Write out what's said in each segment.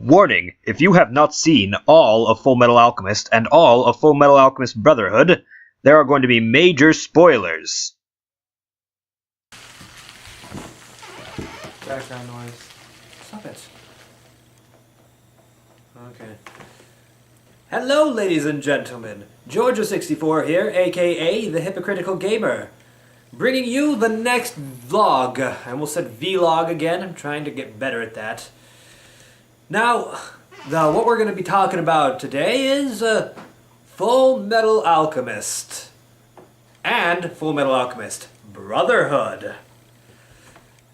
Warning, if you have not seen all of Fullmetal Alchemist and all of Fullmetal Alchemist Brotherhood, there are going to be major spoilers. Background noise. Stop it. Okay. Hello, ladies and gentlemen. Georgia64 here, aka the Hypocritical Gamer, bringing you the next vlog. I almost said vlog again. I'm trying to get better at that. Now, what we're going to be talking about today is Fullmetal Alchemist and Fullmetal Alchemist Brotherhood.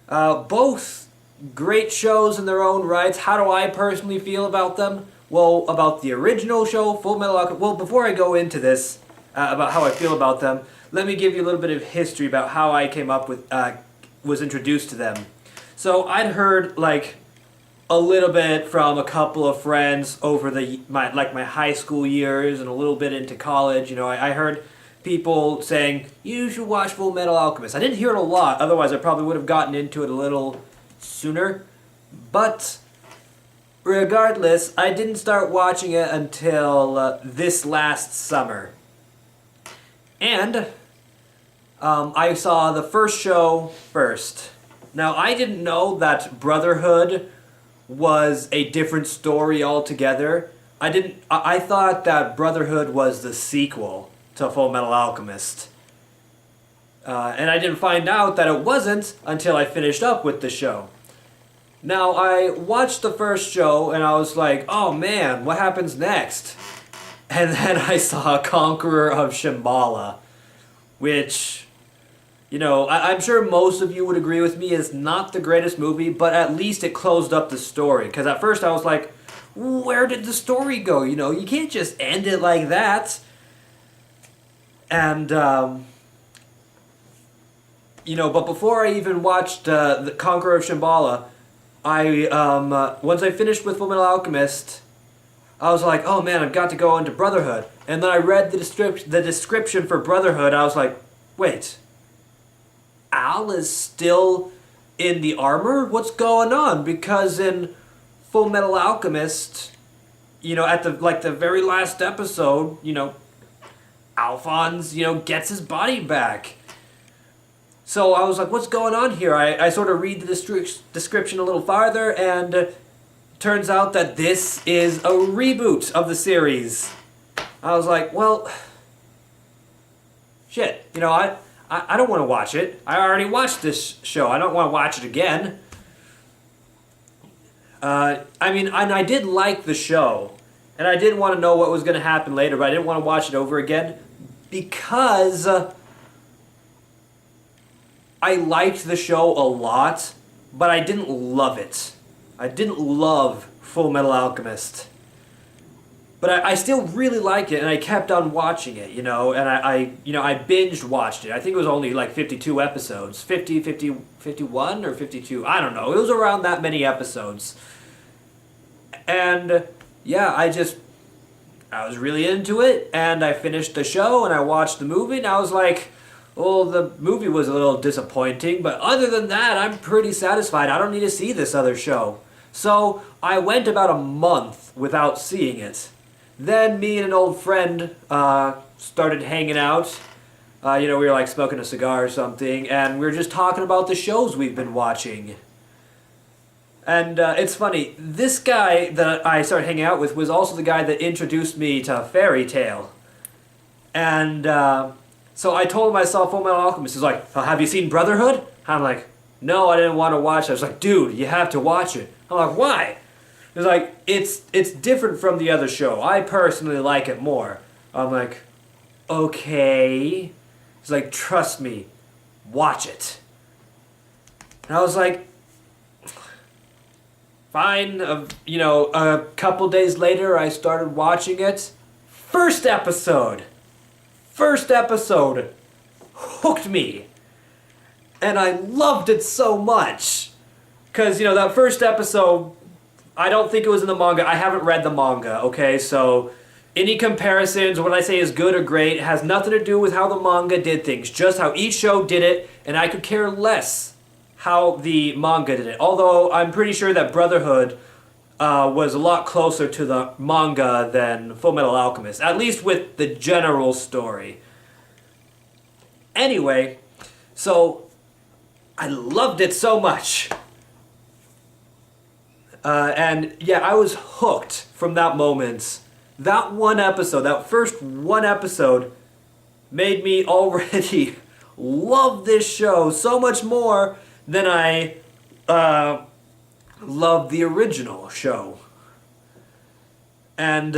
Both great shows in their own rights. How do I personally feel about them? Well, about the original show, Fullmetal Alchemist. Well, before I go into this, about how I feel about them, let me give you a little bit of history about how I came up with, was introduced to them. So I'd heard like a little bit from a couple of friends over my high school years and a little bit into college. You know, I heard people saying, you should watch Fullmetal Alchemist. I didn't hear it a lot, otherwise I probably would have gotten into it a little sooner. But regardless, I didn't start watching it until this last summer. And I saw the first show first. Now, I didn't know that Brotherhood was a different story altogether. I thought that Brotherhood was the sequel to Fullmetal Alchemist. And I didn't find out that it wasn't until I finished up with the show. Now, I watched the first show and I was like, oh man, what happens next? And then I saw Conqueror of Shambhala, which, you know, I'm sure most of you would agree with me, is not the greatest movie, but at least it closed up the story. Because at first I was like, where did the story go? You know, you can't just end it like that. And, you know, but before I even watched the Conqueror of Shambhala, once I finished with Fullmetal Alchemist, I was like, oh man, I've got to go into Brotherhood. And then I read the description for Brotherhood, I was like, wait, Al is still in the armor? What's going on? Because in Fullmetal Alchemist, you know, at the very last episode, you know, Alphonse, you know, gets his body back. So I was like, what's going on here? I sort of read the description a little farther, and turns out that this is a reboot of the series. I was like, well, shit, you know, I don't want to watch it. I already watched this show. I don't want to watch it again. I mean, and I did like the show, and I did want to know what was going to happen later, but I didn't want to watch it over again because I liked the show a lot, but I didn't love it. I didn't love Fullmetal Alchemist. But I still really like it, and I kept on watching it, you know, and I binged watched it. I think it was only like 52 episodes. 51 or 52, I don't know. It was around that many episodes. And yeah, I was really into it, and I finished the show, and I watched the movie, and I was like, well, the movie was a little disappointing, but other than that, I'm pretty satisfied. I don't need to see this other show. So I went about a month without seeing it. Then me and an old friend started hanging out. You know, we were like smoking a cigar or something, and we were just talking about the shows we've been watching. And it's funny, this guy that I started hanging out with was also the guy that introduced me to Fairy Tail. And so I told him I saw Fullmetal Alchemist. He's like, oh, have you seen Brotherhood? I'm like, no, I didn't want to watch it. I was like, dude, you have to watch it. I'm like, why? He's like, it's different from the other show. I personally like it more. I'm like, okay. He's like, trust me, watch it. And I was like, fine. You know, a couple days later, I started watching it. First episode hooked me. And I loved it so much. Because, you know, that first episode, I don't think it was in the manga. I haven't read the manga, okay? So any comparisons, what I say is good or great, has nothing to do with how the manga did things. Just how each show did it, and I could care less how the manga did it. Although I'm pretty sure that Brotherhood was a lot closer to the manga than Fullmetal Alchemist, at least with the general story. Anyway, so I loved it so much. And yeah, I was hooked from that moment. That one episode, that first one episode, made me already love this show so much more than I loved the original show. And,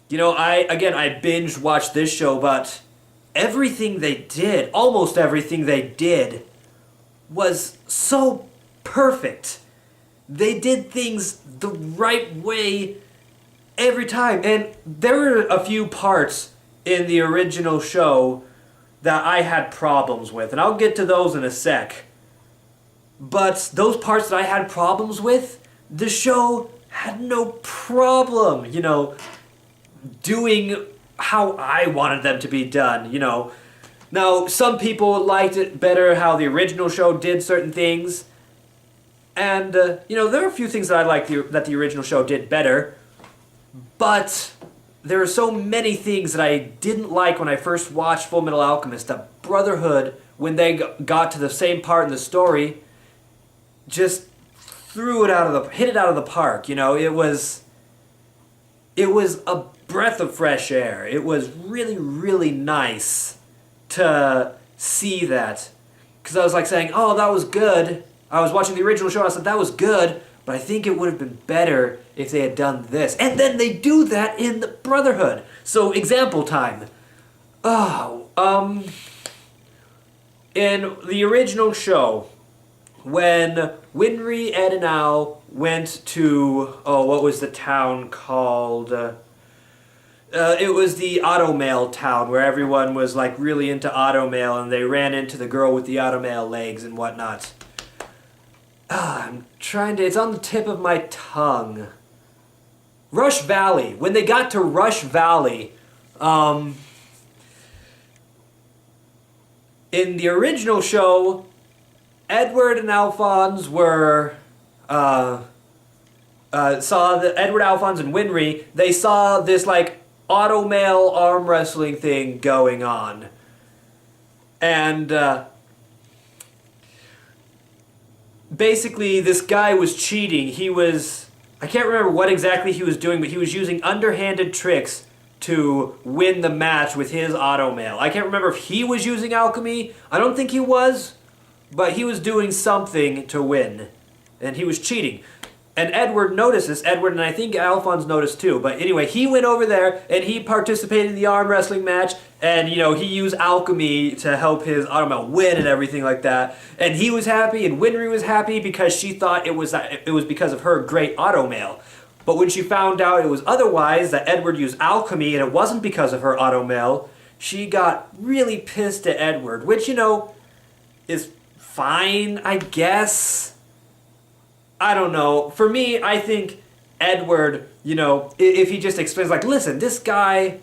you know, I binge watched this show, but everything they did, almost everything they did, was so perfect. They did things the right way every time. And there were a few parts in the original show that I had problems with, and I'll get to those in a sec. But those parts that I had problems with, the show had no problem, you know, doing how I wanted them to be done, you know. Now, some people liked it better how the original show did certain things. And, you know, there are a few things that I liked that the original show did better. But there are so many things that I didn't like when I first watched Fullmetal Alchemist. The Brotherhood, when they got to the same part in the story, just hit it out of the park. You know, it was a breath of fresh air. It was really, really nice to see that. Because I was like saying, oh, that was good. I was watching the original show and I said, that was good, but I think it would have been better if they had done this. And then they do that in the Brotherhood. So, example time. In the original show, when Winry, Ed, and Al went to, what was the town called? It was the automail town where everyone was like really into automail, and they ran into the girl with the automail legs and whatnot. It's on the tip of my tongue. Rush Valley. When they got to Rush Valley, in the original show, Edward and Alphonse were, Edward, Alphonse, and Winry, they saw this, like, automail arm wrestling thing going on. And, basically, this guy was cheating. I can't remember what exactly he was doing, but he was using underhanded tricks to win the match with his automail. I can't remember if he was using alchemy. I don't think he was, but he was doing something to win, and he was cheating. And Edward noticed this. Edward, and I think Alphonse noticed too. But anyway, he went over there, and he participated in the arm wrestling match, and, you know, he used alchemy to help his automail win and everything like that. And he was happy, and Winry was happy because she thought it was because of her great automail. But when she found out it was otherwise, that Edward used alchemy and it wasn't because of her automail, she got really pissed at Edward, which, you know, is fine, I guess. I don't know. For me, I think Edward, you know, if he just explains, like, listen, this guy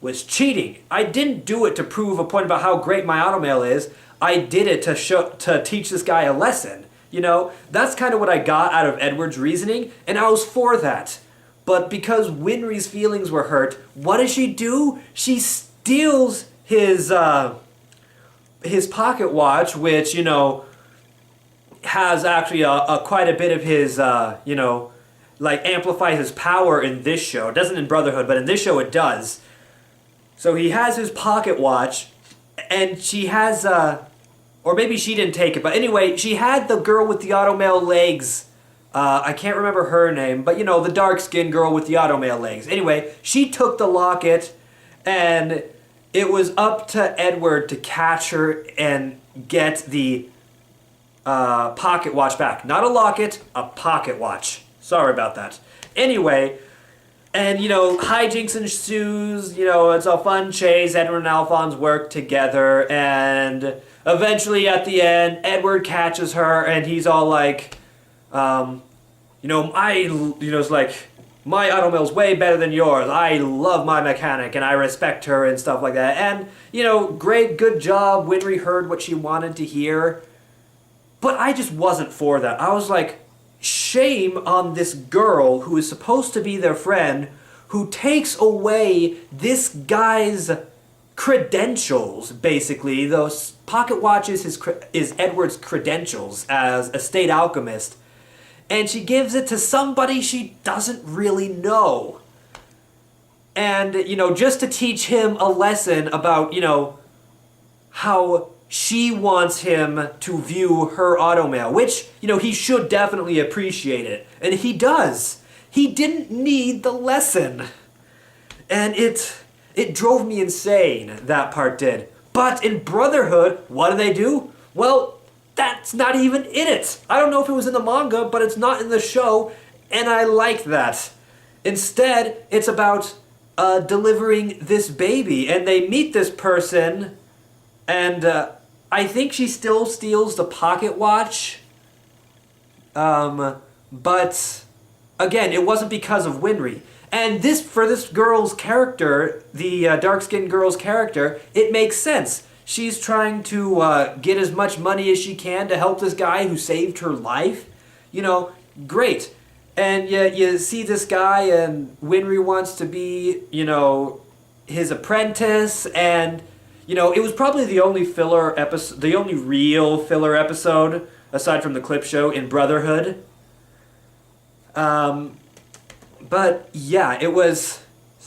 was cheating. I didn't do it to prove a point about how great my automail is. I did it to teach this guy a lesson. You know, that's kind of what I got out of Edward's reasoning, and I was for that. But because Winry's feelings were hurt, what does she do? She steals his pocket watch, which, you know, has actually quite a bit of his, you know, like, amplifies his power in this show. It doesn't in Brotherhood, but in this show it does. So he has his pocket watch, and she has, or maybe she didn't take it, but anyway, she had the girl with the automail legs. I can't remember her name, but, you know, the dark-skinned girl with the automail legs. Anyway, she took the locket, and it was up to Edward to catch her and get the pocket watch back. Not a locket, a pocket watch. Sorry about that. Anyway, and, you know, hijinks ensues. You know, it's a fun chase. Edward and Alphonse work together, and eventually at the end, Edward catches her, and he's all like, you know, it's like, my automail's way better than yours. I love my mechanic, and I respect her, and stuff like that. And, you know, good job. Winry heard what she wanted to hear. But I just wasn't for that. I was like, shame on this girl who is supposed to be their friend, who takes away this guy's credentials, basically. Those pocket watches is Edward's credentials as a state alchemist, and she gives it to somebody she doesn't really know. And, just to teach him a lesson about, how she wants him to view her automail, which, he should definitely appreciate it. And he does. He didn't need the lesson. And it drove me insane, that part did. But in Brotherhood, what do? Well, that's not even in it. I don't know if it was in the manga, but it's not in the show, and I like that. Instead, it's about delivering this baby, and they meet this person, and I think she still steals the pocket watch. But again, it wasn't because of Winry. And for this girl's character, the dark-skinned girl's character, it makes sense. She's trying to get as much money as she can to help this guy who saved her life. Great. And you see this guy, and Winry wants to be, his apprentice, and, it was probably the only filler episode, the only real filler episode, aside from the clip show, in Brotherhood. But yeah, it was,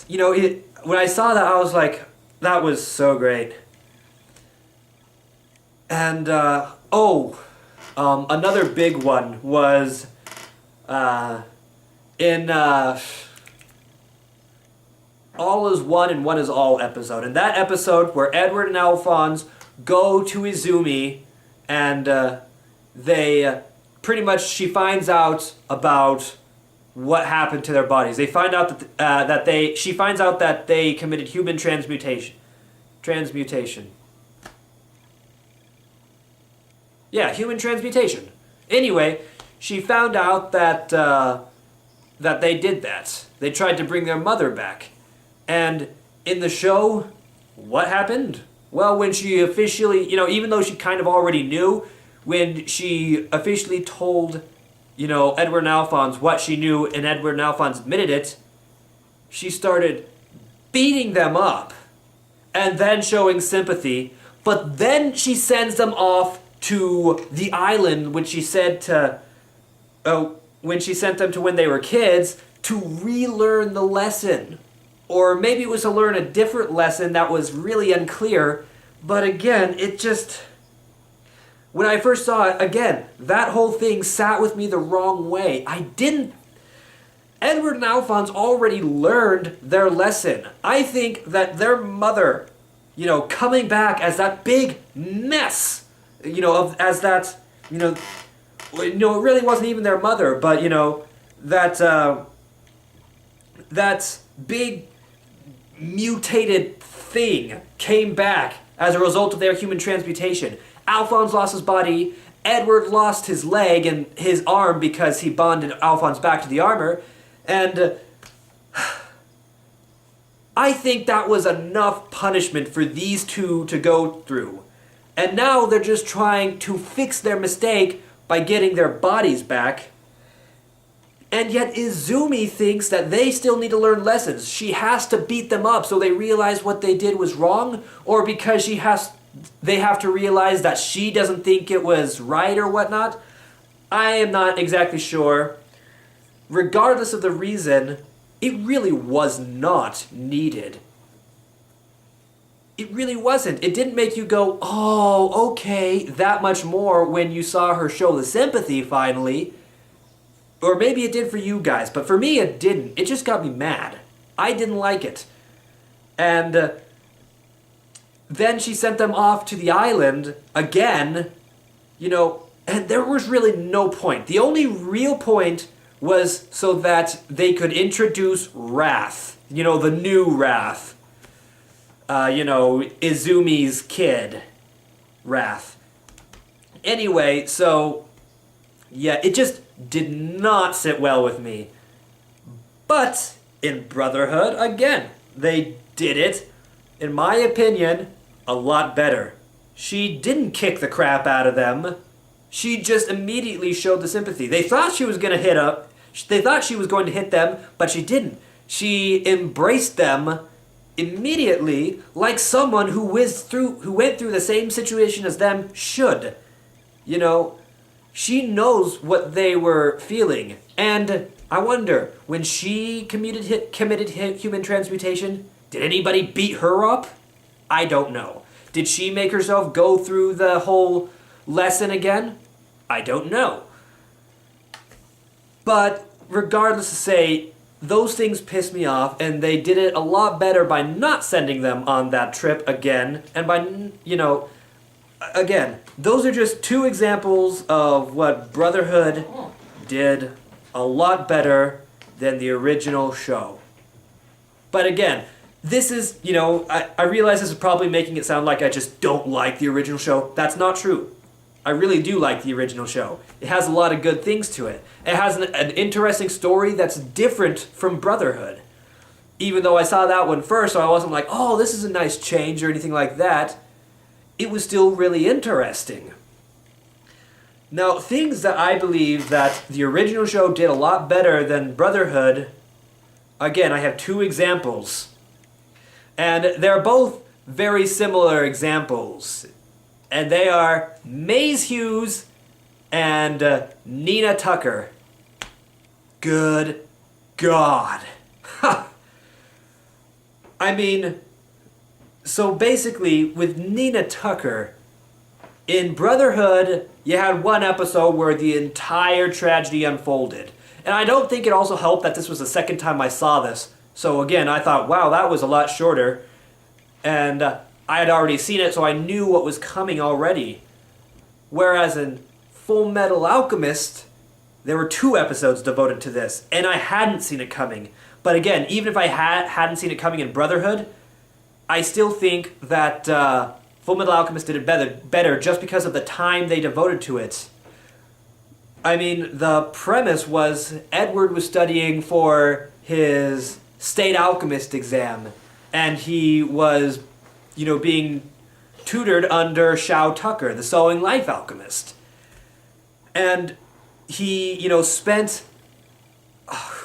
when I saw that, I was like, that was so great. And, another big one was, in All Is One and One Is All episode. In that episode where Edward and Alphonse go to Izumi, and they pretty much, she finds out about what happened to their bodies. They find out that she finds out that they committed human transmutation. Yeah, human transmutation. Anyway, she found out that that they did that. They tried to bring their mother back. And in the show, what happened? Well, when she officially, even though she kind of already knew, when she officially told, Edward and Alphonse what she knew, and Edward and Alphonse admitted it, she started beating them up and then showing sympathy. But then she sends them off to the island when she sent them to when they were kids to relearn the lesson. Or maybe it was to learn a different lesson that was really unclear. But again, when I first saw it, again, that whole thing sat with me the wrong way. Edward and Alphonse already learned their lesson. I think that their mother, coming back as that big mess, it really wasn't even their mother, but, that big mutated thing came back as a result of their human transmutation. Alphonse lost his body, Edward lost his leg and his arm because he bonded Alphonse back to the armor, and I think that was enough punishment for these two to go through. And now they're just trying to fix their mistake by getting their bodies back. And yet Izumi thinks that they still need to learn lessons. She has to beat them up so they realize what they did was wrong, or because they have to realize that she doesn't think it was right or whatnot. I am not exactly sure. Regardless of the reason, it really was not needed. It really wasn't. It didn't make you go, oh, okay, that much more when you saw her show the sympathy finally. Or maybe it did for you guys, but for me it didn't. It just got me mad. I didn't like it. And then she sent them off to the island again, and there was really no point. The only real point was so that they could introduce Wrath, the new Wrath. Izumi's kid, Wrath. Anyway, so, yeah, it just did not sit well with me. But in Brotherhood, again, they did it, in my opinion, a lot better. She didn't kick the crap out of them. she just immediately showed the sympathy. They thought she was going to hit up. They thought she was going to hit them, but she didn't. She embraced them immediately, like someone who went through the same situation as them should. You know, she knows what they were feeling. And I wonder, when she committed human transmutation, did anybody beat her up? I don't know. Did she make herself go through the whole lesson again? I don't know. But regardless to say, those things pissed me off, and they did it a lot better by not sending them on that trip again, and by, again, those are just two examples of what Brotherhood did a lot better than the original show. But again, this is, I realize this is probably making it sound like I just don't like the original show. That's not true. I really do like the original show. It has a lot of good things to it. It has an interesting story that's different from Brotherhood. Even though I saw that one first, so I wasn't like, oh, this is a nice change or anything like that. It was still really interesting. Now, things that I believe that the original show did a lot better than Brotherhood, again, I have two examples. And they're both very similar examples. And they are Maze Hughes and Nina Tucker. Good God. I mean, so basically, with Nina Tucker, in Brotherhood, you had one episode where the entire tragedy unfolded. And I don't think it also helped that this was the second time I saw this. So again, I thought, wow, that was a lot shorter. And I had already seen it, so I knew what was coming already. Whereas in Fullmetal Alchemist, there were 2 episodes devoted to this, and I hadn't seen it coming. But again, even if I hadn't seen it coming in Brotherhood, I still think that Fullmetal Alchemist did it better just because of the time they devoted to it. I mean, the premise was Edward was studying for his state alchemist exam, and he was, being tutored under Shao Tucker, the sewing life alchemist. And he, spent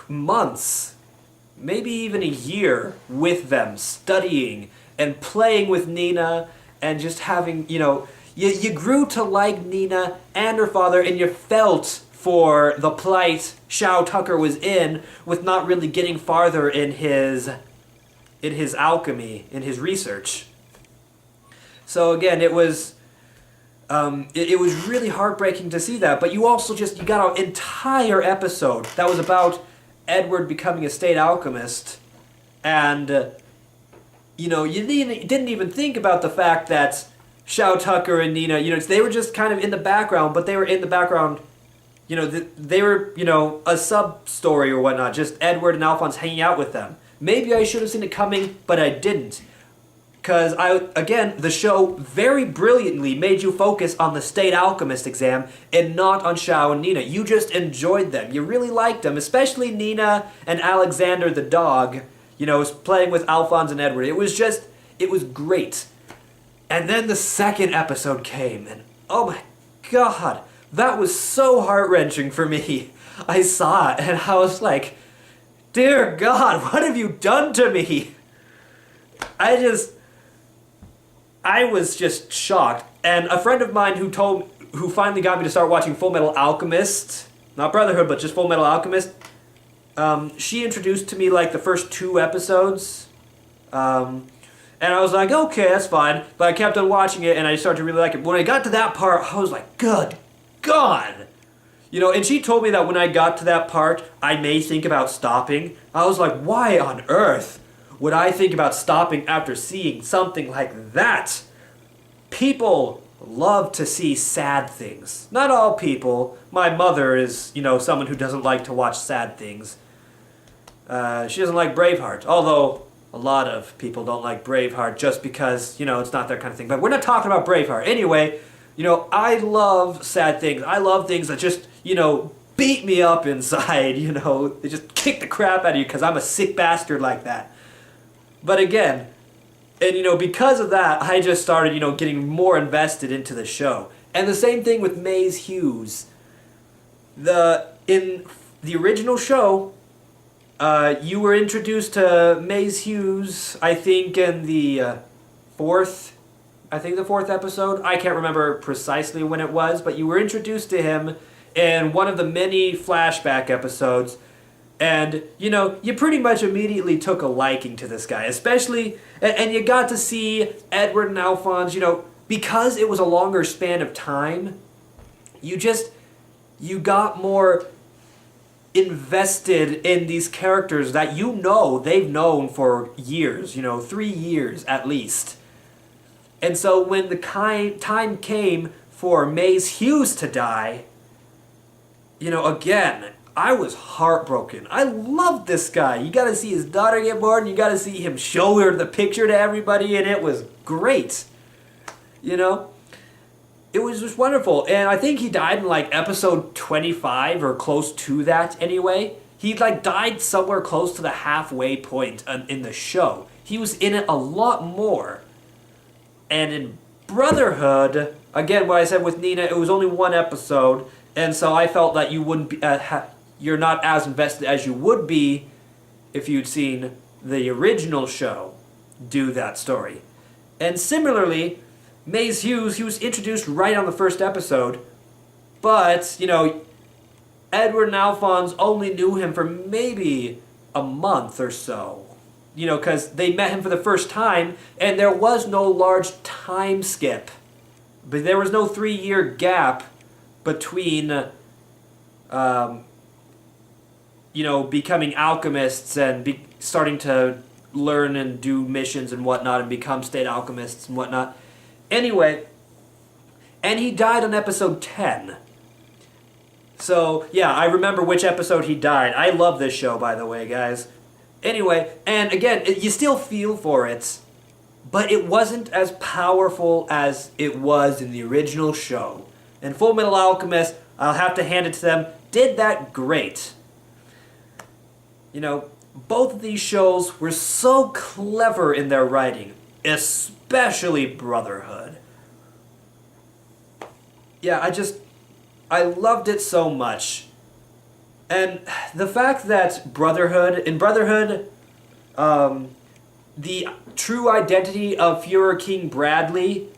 months, maybe even a year with them, studying and playing with Nina and just having, you grew to like Nina and her father, and you felt for the plight Shao Tucker was in with not really getting farther in his alchemy, in his research. So again, it was really heartbreaking to see that. But you also you got an entire episode that was about Edward becoming a state alchemist, and you didn't even think about the fact that Shao Tucker and Nina, they were just kind of in the background, but they were in the background. They were a sub story or whatnot. Just Edward and Alphonse hanging out with them. Maybe I should have seen it coming, but I didn't. Because, the show very brilliantly made you focus on the state alchemist exam and not on Shao and Nina. You just enjoyed them. You really liked them, especially Nina and Alexander the dog, playing with Alphonse and Edward. It was great. And then the second episode came, and oh my God, that was so heart-wrenching for me. I saw it, and I was like, dear God, what have you done to me? I was just shocked. And a friend of mine who finally got me to start watching Fullmetal Alchemist, not Brotherhood, but just Fullmetal Alchemist, she introduced to me the first 2 episodes. And I was like, okay, that's fine. But I kept on watching it, and I started to really like it. When I got to that part, I was like, good God. And she told me that when I got to that part, I may think about stopping. I was like, why on earth would I think about stopping after seeing something like that? People love to see sad things. Not all people. My mother is, someone who doesn't like to watch sad things. She doesn't like Braveheart, although a lot of people don't like Braveheart just because, it's not their kind of thing. But we're not talking about Braveheart. Anyway, I love sad things. I love things that just, beat me up inside, They just kick the crap out of you because I'm a sick bastard like that. But again, and because of that, I just started, getting more invested into the show. And the same thing with Maze Hughes. In the original show, you were introduced to Maze Hughes, I think, in the fourth episode. I can't remember precisely when it was, but you were introduced to him in one of the many flashback episodes. And, you pretty much immediately took a liking to this guy, especially, and you got to see Edward and Alphonse, because it was a longer span of time, you got more invested in these characters that they've known for years, 3 years at least. And so when the time came for Maze Hughes to die, again, I was heartbroken. I loved this guy. You got to see his daughter get born. You got to see him show her the picture to everybody, and it was great. It was just wonderful. And I think he died in episode 25 or close to that anyway. He died somewhere close to the halfway point in the show. He was in it a lot more. And in Brotherhood, again, what I said with Nina, it was only one episode, and so I felt that you wouldn't be, you're not as invested as you would be if you'd seen the original show do that story. And similarly, Maze Hughes, he was introduced right on the first episode, but, Edward and Alphonse only knew him for maybe a month or so. Because they met him for the first time, and there was no large time skip. But there was no 3-year gap between, becoming alchemists and starting to learn and do missions and whatnot and become state alchemists and whatnot. Anyway, and he died on episode 10. So, yeah, I remember which episode he died. I love this show, by the way, guys. Anyway, and again, you still feel for it, but it wasn't as powerful as it was in the original show. And Fullmetal Alchemist, I'll have to hand it to them, did that great. Both of these shows were so clever in their writing, especially Brotherhood. Yeah, I loved it so much. And the fact that in Brotherhood, the true identity of Führer King Bradley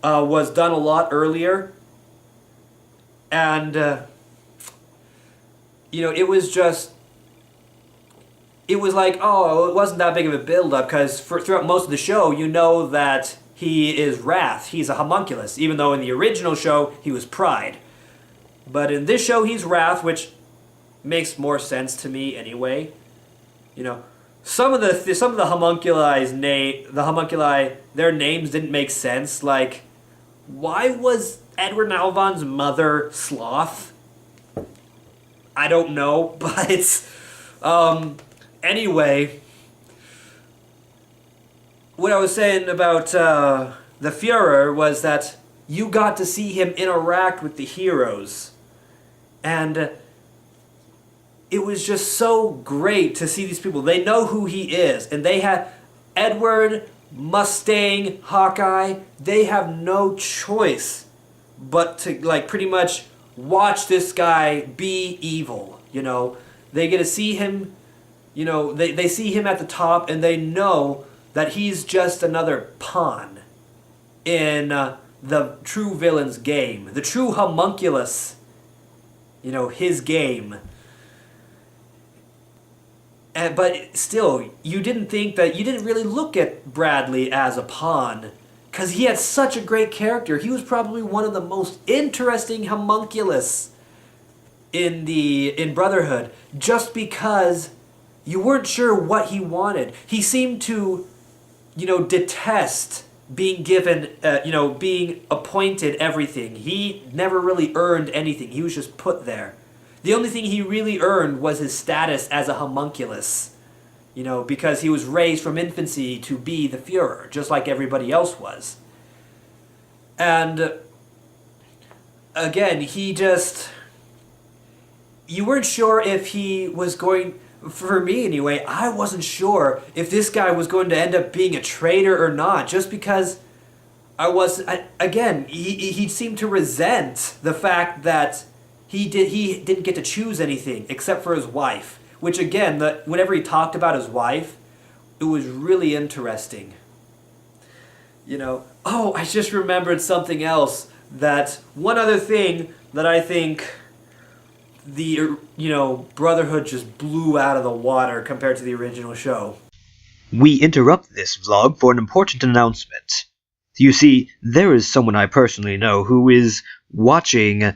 was done a lot earlier. And, it was like, oh, it wasn't that big of a build-up, because throughout most of the show, that he is Wrath. He's a homunculus, even though in the original show, he was Pride. But in this show, he's Wrath, which makes more sense to me anyway. Some of the homunculi, their names didn't make sense. Like, why was Edward and Alphonse's mother Sloth? I don't know, but anyway, what I was saying about the Führer was that you got to see him interact with the heroes, and it was just so great to see these people. They know who he is, and they had Edward, Mustang, Hawkeye. They have no choice but to pretty much watch this guy be evil. They get to see him. They see him at the top, and they know that he's just another pawn in the true villain's game, the true homunculus. His game. But still, you didn't really look at Bradley as a pawn, because he had such a great character. He was probably one of the most interesting homunculus in Brotherhood, just because you weren't sure what he wanted. He seemed to, detest being given, being appointed everything. He never really earned anything. He was just put there. The only thing he really earned was his status as a homunculus, because he was raised from infancy to be the Führer, just like everybody else was. And again, you weren't sure if he was going, for me anyway, I wasn't sure if this guy was going to end up being a traitor or not, just because again, he seemed to resent the fact that he didn't get to choose anything except for his wife. Which again, whenever he talked about his wife, it was really interesting. Oh, I just remembered something else. That one other thing that I think the Brotherhood just blew out of the water compared to the original show. We interrupt this vlog for an important announcement. You see, there is someone I personally know who is watching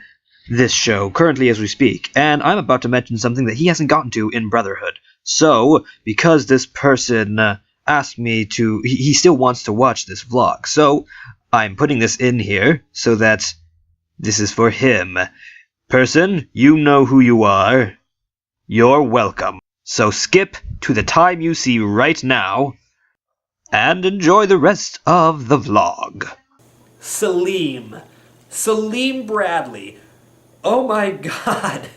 this show currently as we speak, and I'm about to mention something that he hasn't gotten to in Brotherhood. So, because this person asked me to, he still wants to watch this vlog, so I'm putting this in here so that this is for him. Person, you know who you are. You're welcome. So skip to the time you see right now and enjoy the rest of the vlog. Salim Bradley. Oh my god.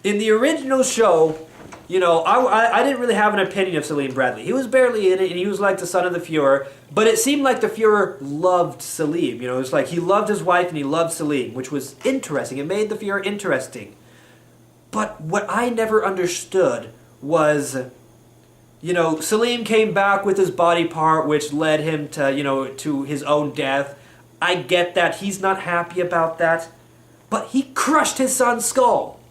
In the original show, I didn't really have an opinion of Salim Bradley. He was barely in it, and he was like the son of the Fuhrer, but it seemed like the Fuhrer loved Salim. It was like he loved his wife and he loved Salim, which was interesting. It made the Fuhrer interesting. But what I never understood was, Salim came back with his body part, which led him to, to his own death. I get that. He's not happy about that. But he crushed his son's skull.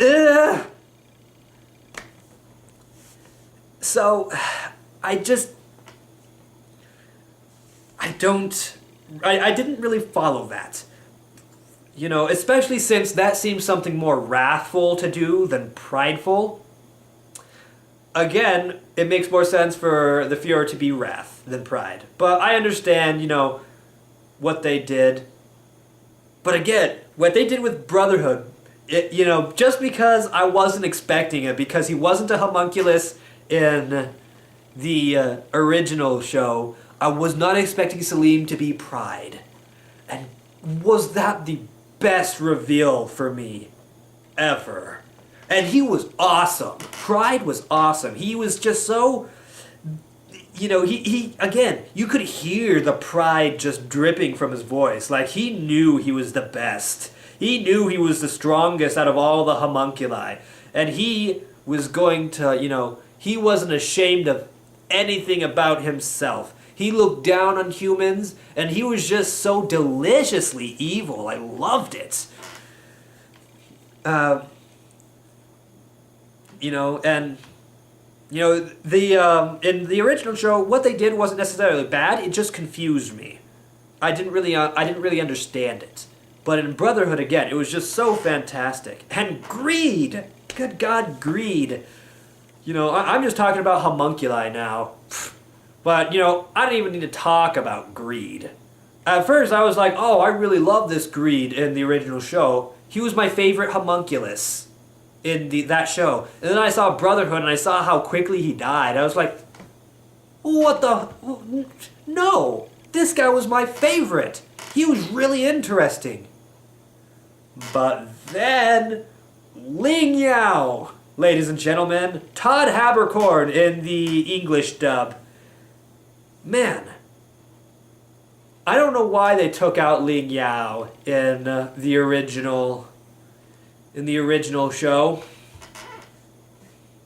Ugh. So, I didn't really follow that. Especially since that seems something more wrathful to do than prideful. Again, it makes more sense for the Fuhrer to be wrath than pride. But I understand, what they did. But again, what they did with Brotherhood, just because I wasn't expecting it, because he wasn't a homunculus in the original show, I was not expecting Salim to be Pride. And was that the best reveal for me ever? And he was awesome. Pride was awesome. He was just so... he again, you could hear the pride just dripping from his voice. Like, he knew he was the best. He knew he was the strongest out of all the homunculi. And he was going to, he wasn't ashamed of anything about himself. He looked down on humans, and he was just so deliciously evil. I loved it. In the original show, what they did wasn't necessarily bad. It just confused me. I didn't really understand it. But in Brotherhood, again, it was just so fantastic. And greed! Good God, greed. I'm just talking about homunculi now. But, I don't even need to talk about greed. At first, I was like, oh, I really love this greed in the original show. He was my favorite homunculus in that show. And then I saw Brotherhood, and I saw how quickly he died. I was like, what the... No! This guy was my favorite! He was really interesting. But then... Ling Yao! Ladies and gentlemen, Todd Haberkorn in the English dub. Man, I don't know why they took out Ling Yao in the original show.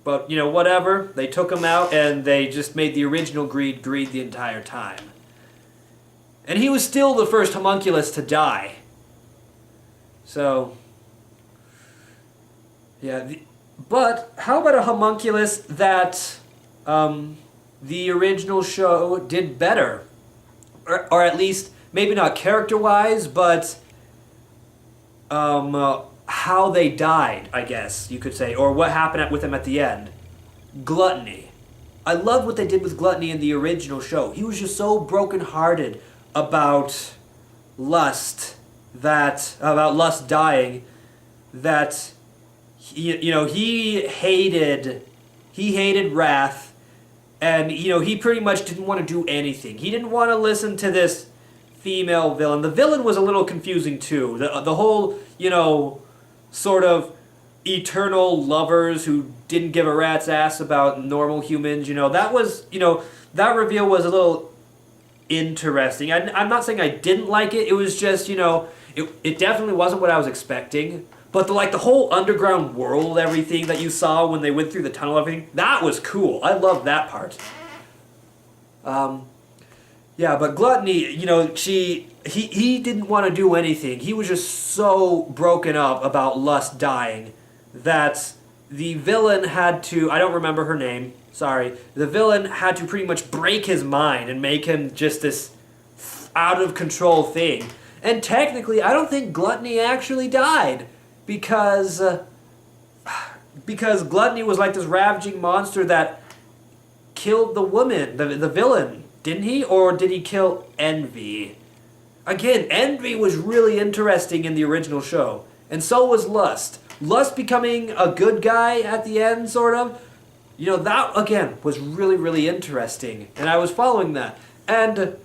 But, whatever. They took him out and they just made the original greed the entire time. And he was still the first homunculus to die. So, yeah. But how about a homunculus that the original show did better? Or at least, maybe not character-wise, but how they died, I guess you could say, or what happened with him at the end. Gluttony. I love what they did with Gluttony in the original show. He was just so brokenhearted about lust dying, that he hated wrath, and he pretty much didn't want to do anything. He didn't want to listen to this female villain. The villain was a little confusing too. The whole sort of eternal lovers who didn't give a rat's ass about normal humans. That was that reveal was a little interesting. I'm not saying I didn't like it. It was just, it definitely wasn't what I was expecting. But the whole underground world, everything that you saw when they went through the tunnel, everything, that was cool. I loved that part. Yeah, but Gluttony, he didn't want to do anything. He was just so broken up about Lust dying that the villain had to, I don't remember her name, sorry, the villain had to pretty much break his mind and make him just this out of control thing. And technically, I don't think Gluttony actually died because Gluttony was like this ravaging monster that killed the woman, the villain, didn't he? Or did he kill Envy? Again, Envy was really interesting in the original show, and so was Lust. Lust becoming a good guy at the end, sort of. That, again, was really, really interesting, and I was following that. And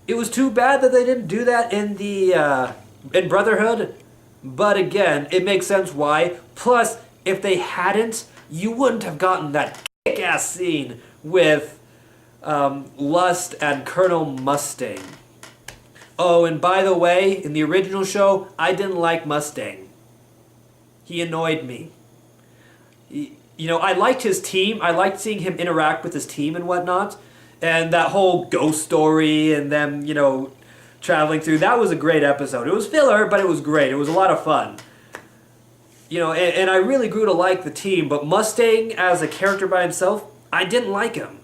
it was too bad that they didn't do that in Brotherhood, but again, it makes sense why. Plus, if they hadn't, you wouldn't have gotten that kick-ass scene with Lust and Colonel Mustang. Oh, and by the way, in the original show, I didn't like Mustang. He annoyed me. I liked his team. I liked seeing him interact with his team and whatnot. And that whole ghost story and them, traveling through, that was a great episode. It was filler, but it was great. It was a lot of fun. And I really grew to like the team, but Mustang as a character by himself, I didn't like him.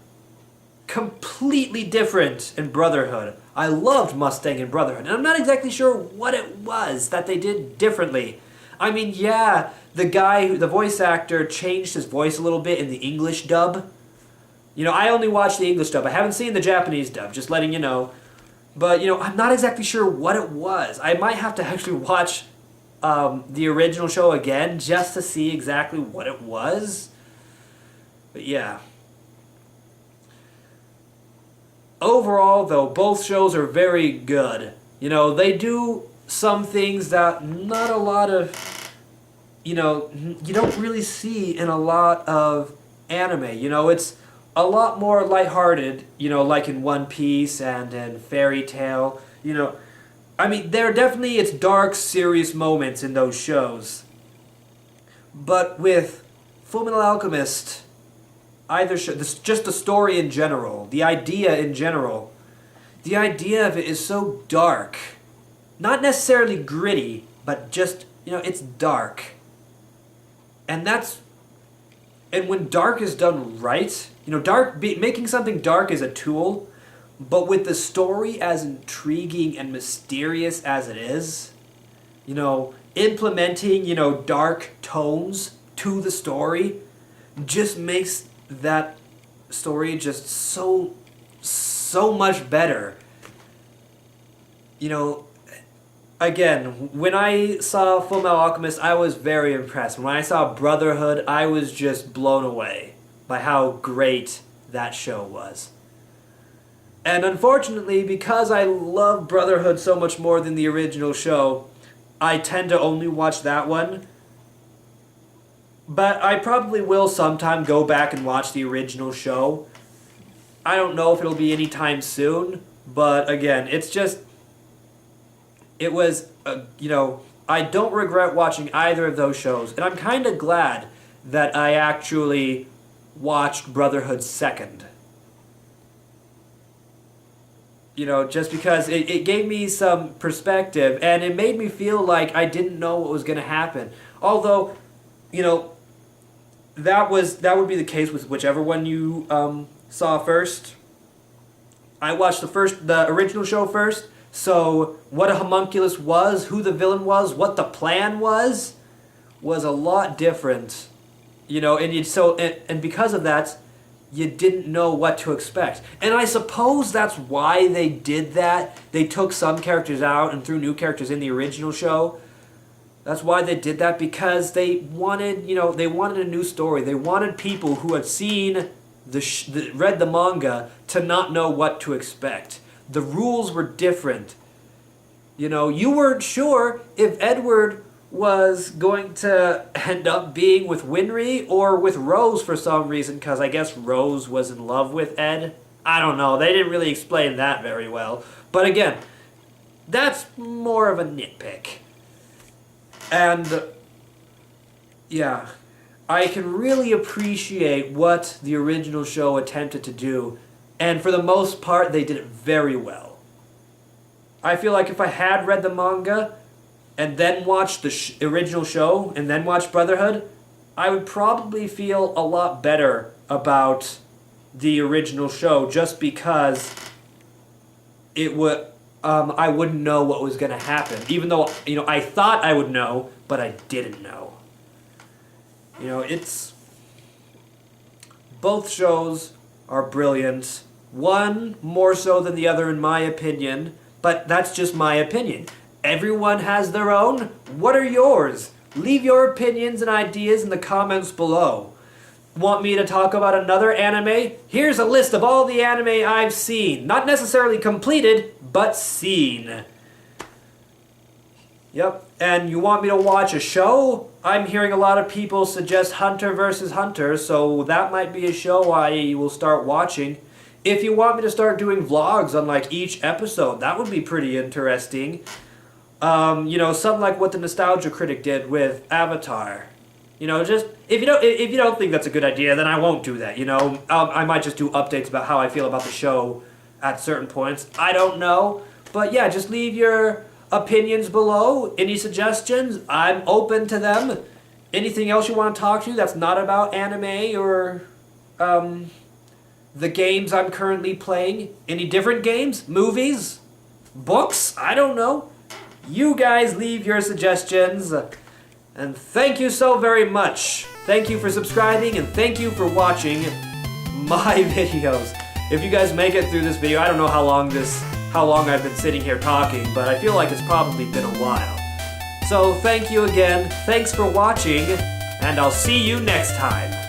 Completely different in Brotherhood. I loved Mustang in Brotherhood, and I'm not exactly sure what it was that they did differently. I mean, yeah, the voice actor changed his voice a little bit in the English dub. I only watched the English dub. I haven't seen the Japanese dub, just letting you know. But, I'm not exactly sure what it was. I might have to actually watch the original show again just to see exactly what it was. But, yeah. Overall, though, both shows are very good. They do some things that not a lot of, you don't really see in a lot of anime. It's a lot more lighthearted, like in One Piece and in Fairy Tail. I mean, there are definitely it's dark, serious moments in those shows. But with Fullmetal Alchemist, either show, just the story in general, the idea in general, the idea of it is so dark. Not necessarily gritty, but just, it's dark. And when dark is done right, making something dark is a tool, but with the story as intriguing and mysterious as it is, implementing, dark tones to the story just makes that story just so much better. Again, when I saw Fullmetal Alchemist, I was very impressed. When I saw Brotherhood, I was just blown away by how great that show was. And unfortunately, because I love Brotherhood so much more than the original show, I tend to only watch that one. But I probably will sometime go back and watch the original show. I don't know if it'll be anytime soon, but again, it was, I don't regret watching either of those shows, and I'm kind of glad that I actually watched Brotherhood second. Just because it gave me some perspective, and it made me feel like I didn't know what was going to happen. Although, that would be the case with whichever one you saw first. I watched the original show first, so what a homunculus was, who the villain was, what the plan was a lot different. And because of that, you didn't know what to expect. And I suppose that's why they did that. They took some characters out and threw new characters in the original show. That's why they did that, because they wanted, they wanted a new story. They wanted people who had seen read the manga to not know what to expect. The rules were different. You weren't sure if Edward was going to end up being with Winry or with Rose for some reason, because I guess Rose was in love with Ed. I don't know. They didn't really explain that very well. But again, that's more of a nitpick. And yeah, I can really appreciate what the original show attempted to do, and for the most part, they did it very well. I feel like if I had read the manga and then watched the original show and then watched Brotherhood, I would probably feel a lot better about the original show, just because it would I wouldn't know what was going to happen, even though I thought I would know, but I didn't know. It's both shows are brilliant, one more so than the other in my opinion, but that's just my opinion. Everyone has their own. What are yours? Leave your opinions and ideas in the comments below. Want me to talk about another anime? Here's a list of all the anime I've seen. Not necessarily completed, but seen. Yep. And you want me to watch a show? I'm hearing a lot of people suggest Hunter vs. Hunter, so that might be a show I will start watching. If you want me to start doing vlogs on like each episode, that would be pretty interesting. Something like what the Nostalgia Critic did with Avatar. Just if you don't think that's a good idea, then I won't do that. I might just do updates about how I feel about the show at certain points. I don't know, but yeah, just leave your opinions below. Any suggestions? I'm open to them. Anything else you want to talk to that's not about anime or the games I'm currently playing? Any different games? Movies? Books? I don't know. You guys leave your suggestions. And thank you so very much. Thank you for subscribing, and thank you for watching my videos. If you guys make it through this video, I don't know how long I've been sitting here talking, but I feel like it's probably been a while. So thank you again, thanks for watching, and I'll see you next time.